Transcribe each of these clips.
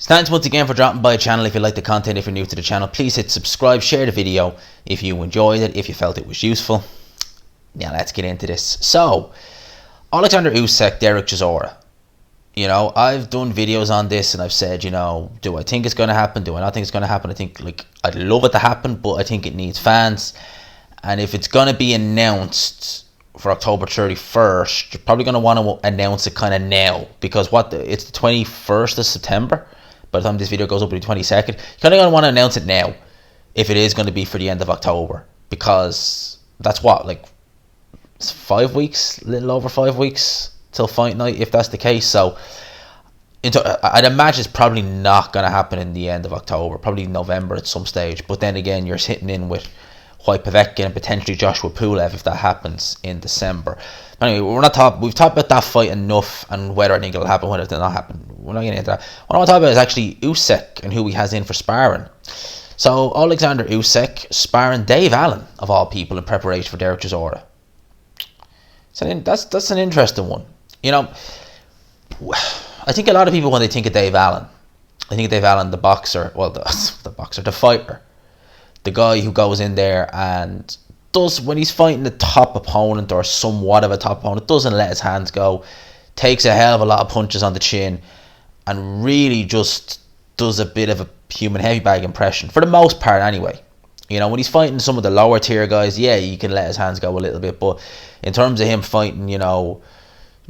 Thanks once again for dropping by the channel. If you like the content, if you're new to the channel, please hit subscribe, share the video if you enjoyed it, if you felt it was useful. Now let's get into this. So, Oleksandr Usyk, Dereck, Chisora. You know, I've done videos on this and I've said, you know, do I think it's going to happen? Do I not think it's going to happen? I think, I'd love it to happen, but I think it needs fans. And if it's going to be announced for October 31st, you're probably going to want to announce it kind of now. Because it's the 21st of September. By the time this video goes up, it'll be 22nd. You're kind of going to want to announce it now if it is going to be for the end of October. Because that's it's 5 weeks, a little over 5 weeks till fight night, if that's the case. So I'd imagine it's probably not going to happen in the end of October, probably November at some stage. But then again, you're sitting in with Povetkin and potentially Joshua Pulev if that happens in December. But anyway, we've talked about that fight enough and whether I think it'll happen, whether it'll not happen. We're not getting into that. What I want to talk about is actually Usyk and who he has in for sparring. So Oleksandr Usyk sparring Dave Allen, of all people, in preparation for Dereck Chisora. So that's an interesting one. You know, I think a lot of people, when they think of Dave Allen, I think of Dave Allen, the boxer, the fighter, the guy who goes in there and does, when he's fighting the top opponent or somewhat of a top opponent, doesn't let his hands go, takes a hell of a lot of punches on the chin, and really just does a bit of a human heavy bag impression, for the most part anyway. You know, when he's fighting some of the lower tier guys, yeah, you can let his hands go a little bit, but in terms of him fighting, you know,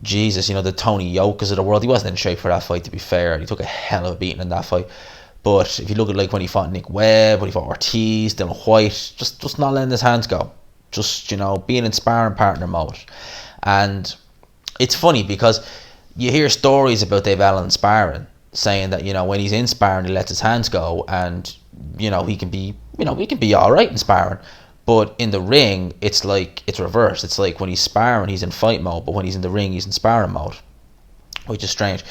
Jesus, you know, the Tony Yokas of the world, he wasn't in shape for that fight, to be fair. He took a hell of a beating in that fight. But if you look at when he fought Nick Webb, when he fought Ortiz, Dylan White, just not letting his hands go. Just, you know, being in sparring partner mode. And it's funny because you hear stories about Dave Allen sparring, saying that, you know, when he's in sparring, he lets his hands go and, you know, he can be alright in sparring. But in the ring, it's reversed. It's like when he's sparring, he's in fight mode, but when he's in the ring, he's in sparring mode, which is strange.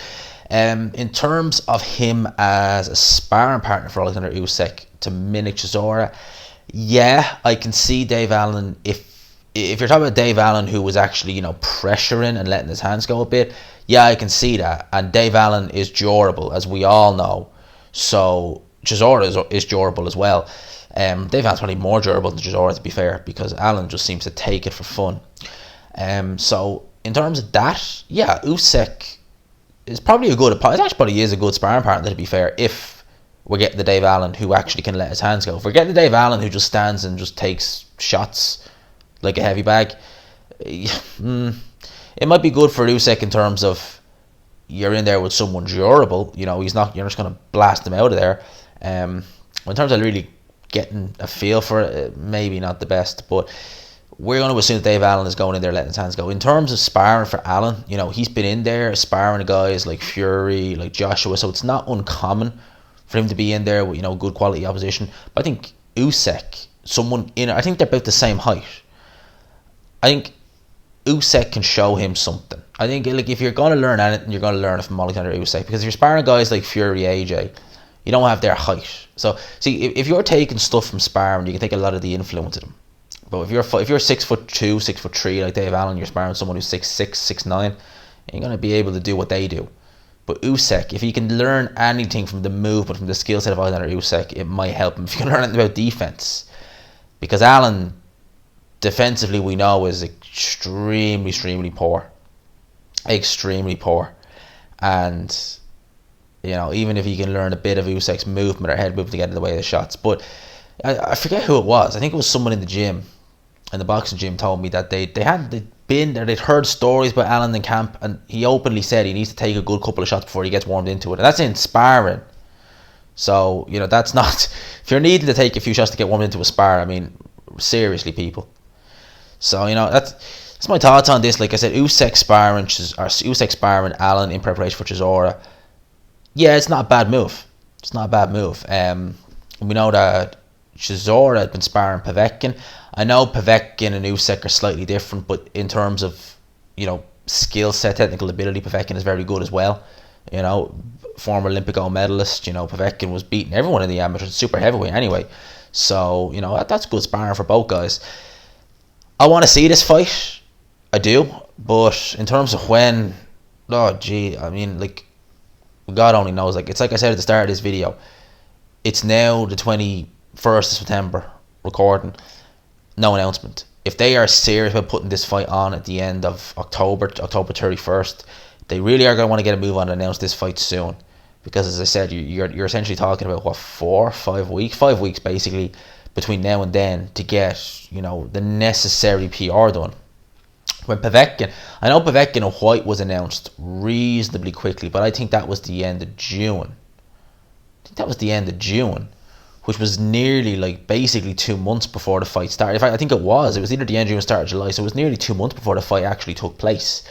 In terms of him as a sparring partner for Oleksandr Usyk to mimic Chisora, yeah, I can see Dave Allen. If you're talking about Dave Allen, who was actually, you know, pressuring and letting his hands go a bit, yeah, I can see that. And Dave Allen is durable, as we all know. So Chisora is durable as well. Dave Allen's probably more durable than Chisora, to be fair, because Allen just seems to take it for fun. So in terms of that, yeah, Usyk is probably a good opponent. It actually probably is a good sparring partner, to be fair, if we're getting the Dave Allen who actually can let his hands go. If we're getting the Dave Allen who just stands and just takes shots like a heavy bag, it might be good for Usyk in terms of you're in there with someone durable. You know, you're just going to blast him out of there. In terms of really getting a feel for it, maybe not the best, but we're going to assume that Dave Allen is going in there letting his hands go. In terms of sparring for Allen, you know, he's been in there sparring guys like Fury, like Joshua, so it's not uncommon for him to be in there with, you know, good quality opposition. But I think Usyk, I think they're about the same height. I think Usyk can show him something. I think, if you're going to learn anything, you're going to learn it from Oleksandr Usyk, because if you're sparring guys like Fury, AJ, you don't have their height. So, see, if you're taking stuff from sparring, you can take a lot of the influence of them. But if you're 6'2", 6'3", like Dave Allen, you're sparring someone who's 6'6", 6'9", you're going to be able to do what they do. But Usyk, if he can learn anything from the movement, from the skill set of Oleksandr Usyk, it might help him. If you can learn anything about defense, because Allen, defensively, we know, is extremely poor. Extremely poor. And, you know, even if he can learn a bit of Usyk's movement or head movement to get in the way of the shots. But I forget who it was. I think it was someone in the gym, in the boxing gym, told me that they'd heard stories about Allen in camp, and he openly said he needs to take a good couple of shots before he gets warmed into it. And that's in sparring. So, you know, that's not... If you're needing to take a few shots to get warmed into a spar, I mean, seriously, people. So, you know, that's my thoughts on this. Like I said, Usyk sparring Allen in preparation for Chisora. Yeah, it's not a bad move. It's not a bad move. We know that Chisora had been sparring Povetkin. I know Povetkin and Usyk are slightly different, but in terms of, you know, skill set, technical ability, Povetkin is very good as well. You know, former Olympic gold medalist. You know, Povetkin was beating everyone in the amateur, super heavyweight anyway. So, you know, that's good sparring for both guys. I want to see this fight. I do. But in terms of when, oh gee, I mean, like, God only knows. Like, it's like I said at the start of this video, it's now the 21st of September, recording, no announcement. If they are serious about putting this fight on at the end of October 31st, they really are going to want to get a move on and announce this fight soon. Because, as I said, you're essentially talking about, what, 4 or 5 weeks? 5 weeks, basically, between now and then to get, the necessary PR done. When Povetkin, I know Povetkin and White was announced reasonably quickly, but I think that was the end of June. Which was nearly, like, basically 2 months before the fight started. In fact, I think it was either the end of June or start of July, so it was nearly 2 months before the fight actually took place.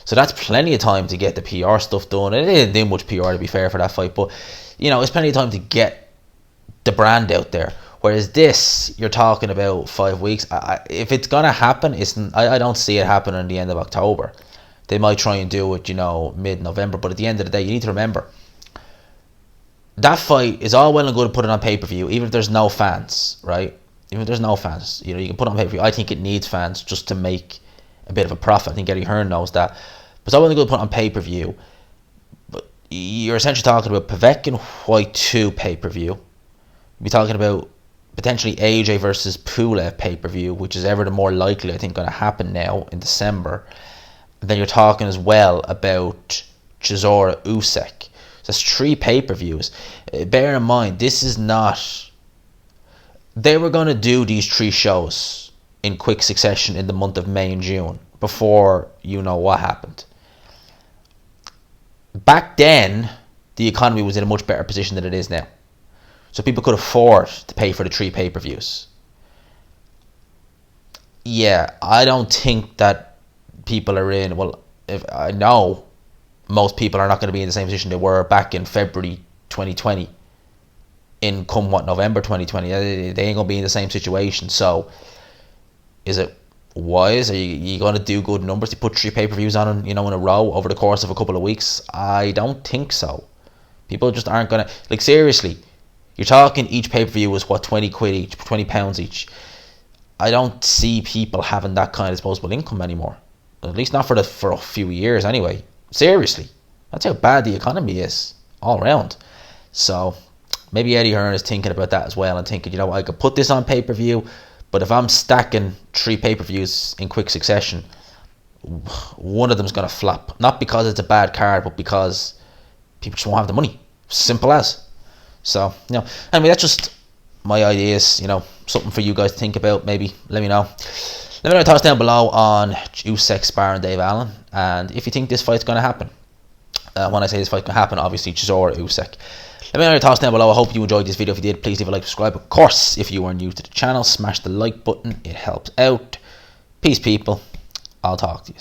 So that's plenty of time to get the PR stuff done. It didn't do much PR, to be fair, for that fight, but it's plenty of time to get the brand out there. Whereas this, you're talking about 5 weeks. If it's gonna happen, I don't see it happening at the end of October. They might try and do it, mid-November. But at the end of the day, you need to remember, that fight is all well and good to put it on pay-per-view, even if there's no fans, right? Even if there's no fans, you can put it on pay-per-view. I think it needs fans just to make a bit of a profit. I think Eddie Hearn knows that. But it's all well and good to put it on pay-per-view. But you're essentially talking about Povetkin White 2 pay-per-view. You'll be talking about potentially AJ versus Pulev pay-per-view, which is ever the more likely, I think, going to happen now in December. And then you're talking as well about Chisora Usyk. So that's 3 pay-per-views. Bear in mind, this is not... They were going to do these 3 shows in quick succession in the month of May and June before what happened. Back then, the economy was in a much better position than it is now. So people could afford to pay for the 3 pay-per-views. Yeah, I don't think that people are in... Well, if I know most people are not going to be in the same position they were back in February 2020. In November 2020. They ain't going to be in the same situation. So, is it wise? Are you going to do good numbers to put 3 pay-per-views on, in a row over the course of a couple of weeks? I don't think so. People just aren't going to... Like, seriously... You're talking each pay-per-view was, what, 20 quid each, 20 pounds each. I don't see people having that kind of disposable income anymore. At least not for a few years anyway. Seriously. That's how bad the economy is all around. So maybe Eddie Hearn is thinking about that as well and thinking, I could put this on pay-per-view, but if I'm stacking 3 pay-per-views in quick succession, one of them's going to flop. Not because it's a bad card, but because people just won't have the money. Simple as. So, anyway, that's just my ideas, something for you guys to think about, maybe. Let me know. Let me know your thoughts down below on Usyk sparring Dave Allen, and if you think this fight's going to happen. When I say this fight's going to happen, obviously, Chisora Usyk. Let me know your thoughts down below. I hope you enjoyed this video. If you did, please leave a like, subscribe. Of course, if you are new to the channel, smash the like button. It helps out. Peace, people. I'll talk to you.